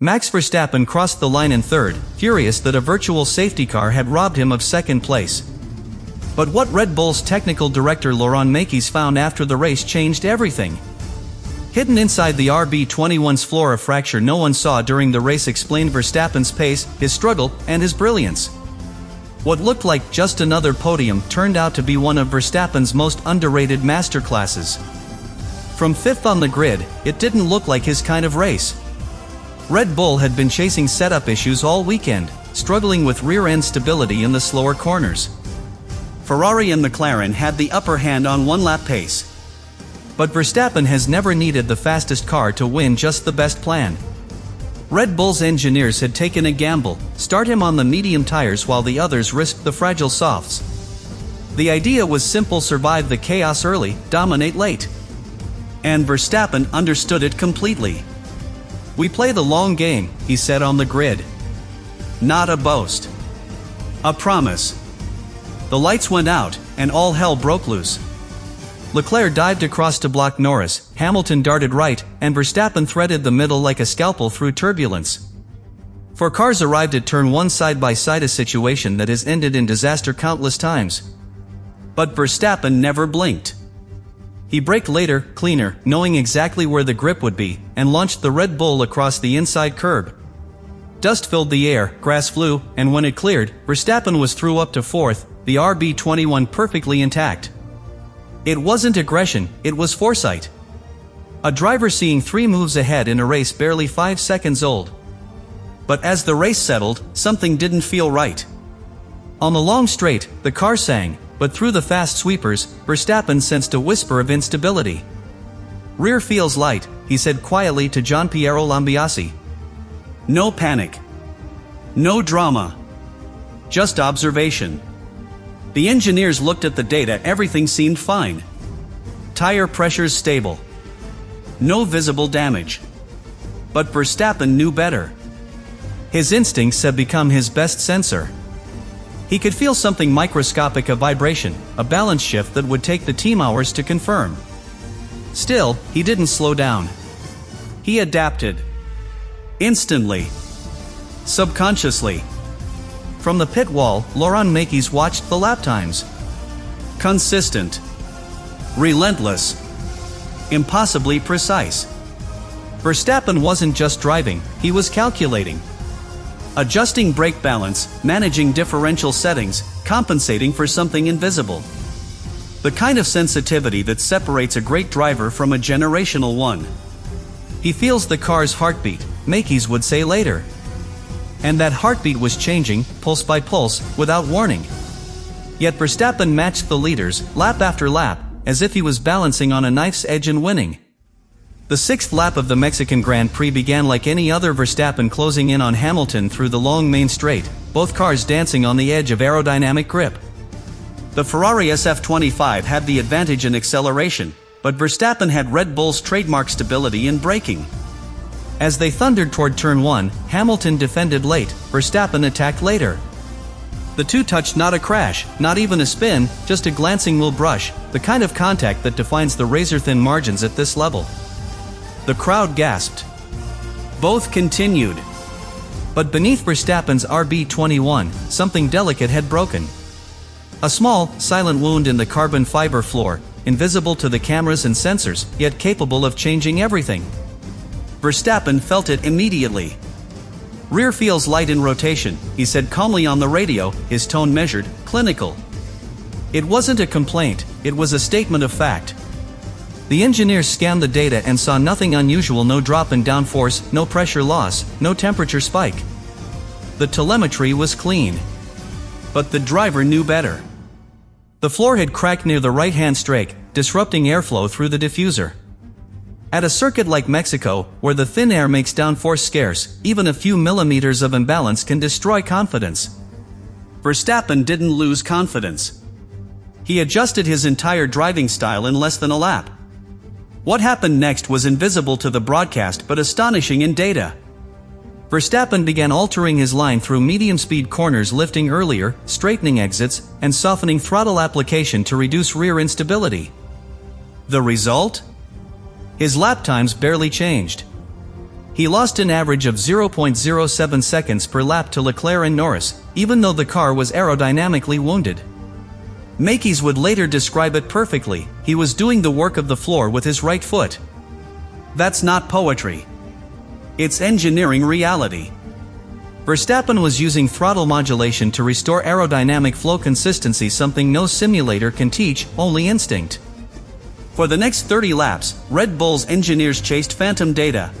Max Verstappen crossed the line in third, furious that a virtual safety car had robbed him of second place. But what Red Bull's technical director Laurent Mekies found after the race changed everything. Hidden inside the RB21's floor, a fracture no one saw during the race explained Verstappen's pace, his struggle, and his brilliance. What looked like just another podium turned out to be one of Verstappen's most underrated masterclasses. From fifth on the grid, it didn't look like his kind of race. Red Bull had been chasing setup issues all weekend, struggling with rear-end stability in the slower corners. Ferrari and McLaren had the upper hand on one-lap pace. But Verstappen has never needed the fastest car to win, just the best plan. Red Bull's engineers had taken a gamble, start him on the medium tires while the others risked the fragile softs. The idea was simple: survive the chaos early, dominate late. And Verstappen understood it completely. "We play the long game," he said on the grid. Not a boast. A promise. The lights went out, and all hell broke loose. Leclerc dived across to block Norris, Hamilton darted right, and Verstappen threaded the middle like a scalpel through turbulence. Four cars arrived at turn 1 side by side, a situation that has ended in disaster countless times. But Verstappen never blinked. He braked later, cleaner, knowing exactly where the grip would be, and launched the Red Bull across the inside curb. Dust filled the air, grass flew, and when it cleared, Verstappen was through up to fourth, the RB21 perfectly intact. It wasn't aggression, it was foresight. A driver seeing 3 moves ahead in a race barely 5 seconds old. But as the race settled, something didn't feel right. On the long straight, the car sang, but through the fast sweepers, Verstappen sensed a whisper of instability. "Rear feels light," he said quietly to Gianpiero Lambiase. No panic. No drama. Just observation. The engineers looked at the data, everything seemed fine. Tire pressures stable. No visible damage. But Verstappen knew better. His instincts had become his best sensor. He could feel something microscopic, a vibration, a balance shift that would take the team hours to confirm. Still, he didn't slow down. He adapted. Instantly. Subconsciously. From the pit wall, Laurent Mekies watched the lap times. Consistent. Relentless. Impossibly precise. Verstappen wasn't just driving, he was calculating. Adjusting brake balance, managing differential settings, compensating for something invisible. The kind of sensitivity that separates a great driver from a generational one. He feels the car's heartbeat, Mekies would say later. And that heartbeat was changing, pulse by pulse, without warning. Yet Verstappen matched the leaders, lap after lap, as if he was balancing on a knife's edge and winning. The 6th lap of the Mexican Grand Prix began like any other, Verstappen closing in on Hamilton through the long main straight, both cars dancing on the edge of aerodynamic grip. The Ferrari SF25 had the advantage in acceleration, but Verstappen had Red Bull's trademark stability in braking. As they thundered toward turn 1, Hamilton defended late, Verstappen attacked later. The two touched not a crash, not even a spin, just a glancing wheel brush, the kind of contact that defines the razor-thin margins at this level. The crowd gasped. Both continued. But beneath Verstappen's RB21, something delicate had broken. A small, silent wound in the carbon fiber floor, invisible to the cameras and sensors, yet capable of changing everything. Verstappen felt it immediately. "Rear feels light in rotation," he said calmly on the radio, his tone measured, clinical. It wasn't a complaint, it was a statement of fact. The engineers scanned the data and saw nothing unusual: no drop in downforce, no pressure loss, no temperature spike. The telemetry was clean. But the driver knew better. The floor had cracked near the right-hand strake, disrupting airflow through the diffuser. At a circuit like Mexico, where the thin air makes downforce scarce, even a few millimeters of imbalance can destroy confidence. Verstappen didn't lose confidence. He adjusted his entire driving style in less than a lap. What happened next was invisible to the broadcast but astonishing in data. Verstappen began altering his line through medium-speed corners, lifting earlier, straightening exits, and softening throttle application to reduce rear instability. The result? His lap times barely changed. He lost an average of 0.07 seconds per lap to Leclerc and Norris, even though the car was aerodynamically wounded. Mekies would later describe it perfectly: he was doing the work of the floor with his right foot. That's not poetry. It's engineering reality. Verstappen was using throttle modulation to restore aerodynamic flow consistency, something no simulator can teach, only instinct. For the next 30 laps, Red Bull's engineers chased phantom data.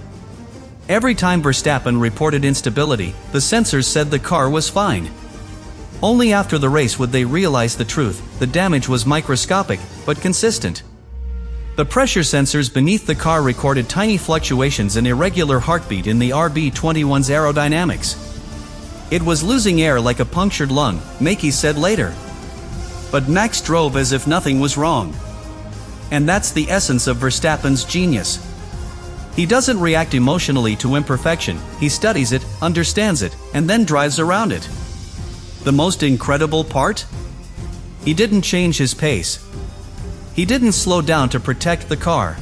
Every time Verstappen reported instability, the sensors said the car was fine. Only after the race would they realize the truth: the damage was microscopic, but consistent. The pressure sensors beneath the car recorded tiny fluctuations and irregular heartbeat in the RB21's aerodynamics. It was losing air like a punctured lung, Mekies said later. But Max drove as if nothing was wrong. And that's the essence of Verstappen's genius. He doesn't react emotionally to imperfection, he studies it, understands it, and then drives around it. The most incredible part? He didn't change his pace. He didn't slow down to protect the car.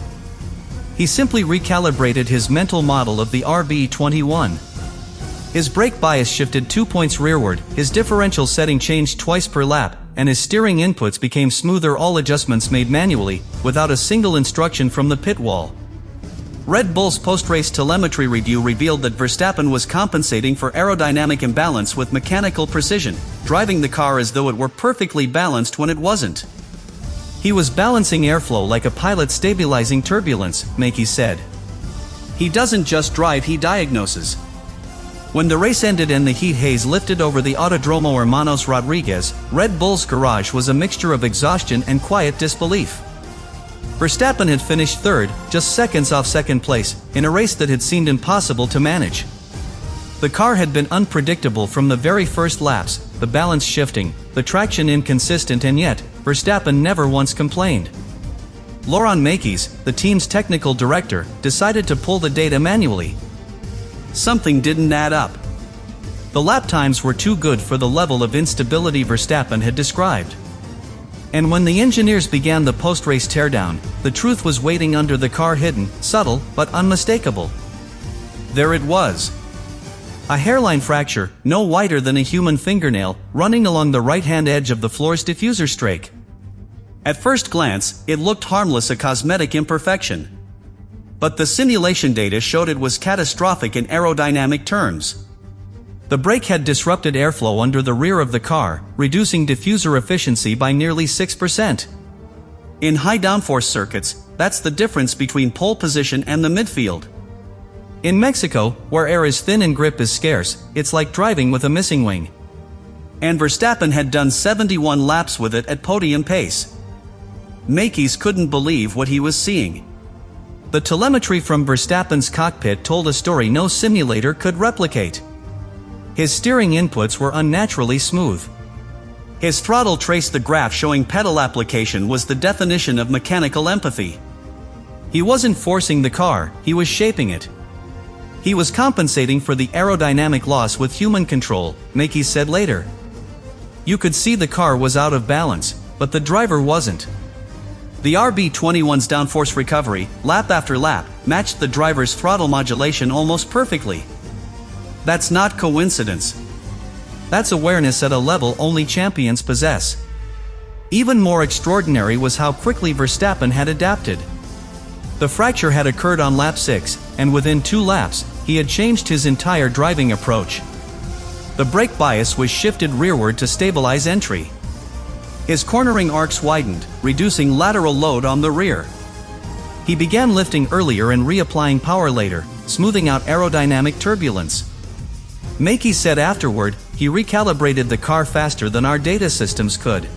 He simply recalibrated his mental model of the RB21. His brake bias shifted 2 points rearward, his differential setting changed twice per lap, and his steering inputs became smoother, all adjustments made manually, without a single instruction from the pit wall. Red Bull's post-race telemetry review revealed that Verstappen was compensating for aerodynamic imbalance with mechanical precision, driving the car as though it were perfectly balanced when it wasn't. He was balancing airflow like a pilot stabilizing turbulence, Mekies said. He doesn't just drive, he diagnoses. When the race ended and the heat haze lifted over the Autodromo Hermanos Rodriguez, Red Bull's garage was a mixture of exhaustion and quiet disbelief. Verstappen had finished third, just seconds off second place, in a race that had seemed impossible to manage. The car had been unpredictable from the very first laps, the balance shifting, the traction inconsistent, and yet, Verstappen never once complained. Laurent Mekies, the team's technical director, decided to pull the data manually. Something didn't add up. The lap times were too good for the level of instability Verstappen had described. And when the engineers began the post-race teardown, the truth was waiting under the car, hidden, subtle, but unmistakable. There it was. A hairline fracture, no wider than a human fingernail, running along the right-hand edge of the floor's diffuser strake. At first glance, it looked harmless, a cosmetic imperfection. But the simulation data showed it was catastrophic in aerodynamic terms. The brake had disrupted airflow under the rear of the car, reducing diffuser efficiency by nearly 6%. In high downforce circuits, that's the difference between pole position and the midfield. In Mexico, where air is thin and grip is scarce, it's like driving with a missing wing. And Verstappen had done 71 laps with it at podium pace. Mekies couldn't believe what he was seeing. The telemetry from Verstappen's cockpit told a story no simulator could replicate. His steering inputs were unnaturally smooth. His throttle traced the graph showing pedal application was the definition of mechanical empathy. He wasn't forcing the car, he was shaping it. He was compensating for the aerodynamic loss with human control, Mekies said later. You could see the car was out of balance, but the driver wasn't. The RB21's downforce recovery, lap after lap, matched the driver's throttle modulation almost perfectly. That's not coincidence. That's awareness at a level only champions possess. Even more extraordinary was how quickly Verstappen had adapted. The fracture had occurred on lap 6, and within 2 laps, he had changed his entire driving approach. The brake bias was shifted rearward to stabilize entry. His cornering arcs widened, reducing lateral load on the rear. He began lifting earlier and reapplying power later, smoothing out aerodynamic turbulence. Mekies said afterward, he recalibrated the car faster than our data systems could.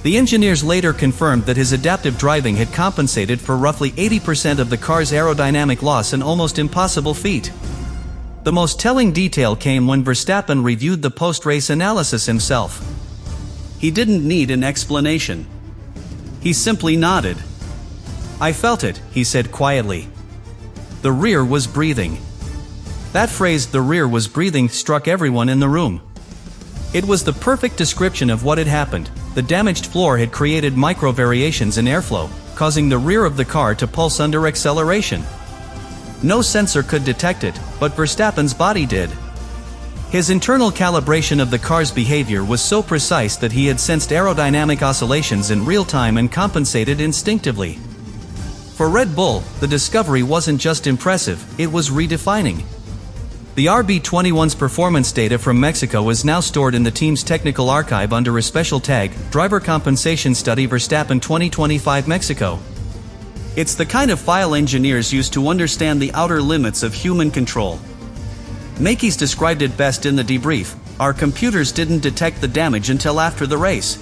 The engineers later confirmed that his adaptive driving had compensated for roughly 80% of the car's aerodynamic loss, an almost impossible feat. The most telling detail came when Verstappen reviewed the post-race analysis himself. He didn't need an explanation. He simply nodded. I felt it, he said quietly. The rear was breathing. That phrase, the rear was breathing, struck everyone in the room. It was the perfect description of what had happened. The damaged floor had created micro variations in airflow, causing the rear of the car to pulse under acceleration. No sensor could detect it, but Verstappen's body did. His internal calibration of the car's behavior was so precise that he had sensed aerodynamic oscillations in real time and compensated instinctively. For Red Bull, the discovery wasn't just impressive, it was redefining. The RB21's performance data from Mexico is now stored in the team's technical archive under a special tag, Driver Compensation Study Verstappen 2025 Mexico. It's the kind of file engineers use to understand the outer limits of human control. Mekies described it best in the debrief: "Our computers didn't detect the damage until after the race.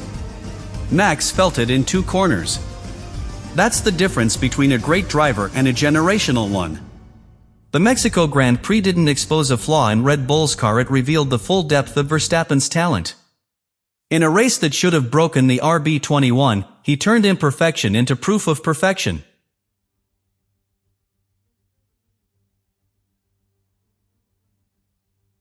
Max felt it in 2 corners." That's the difference between a great driver and a generational one. The Mexico Grand Prix didn't expose a flaw in Red Bull's car, it revealed the full depth of Verstappen's talent. In a race that should have broken the RB21, he turned imperfection into proof of perfection.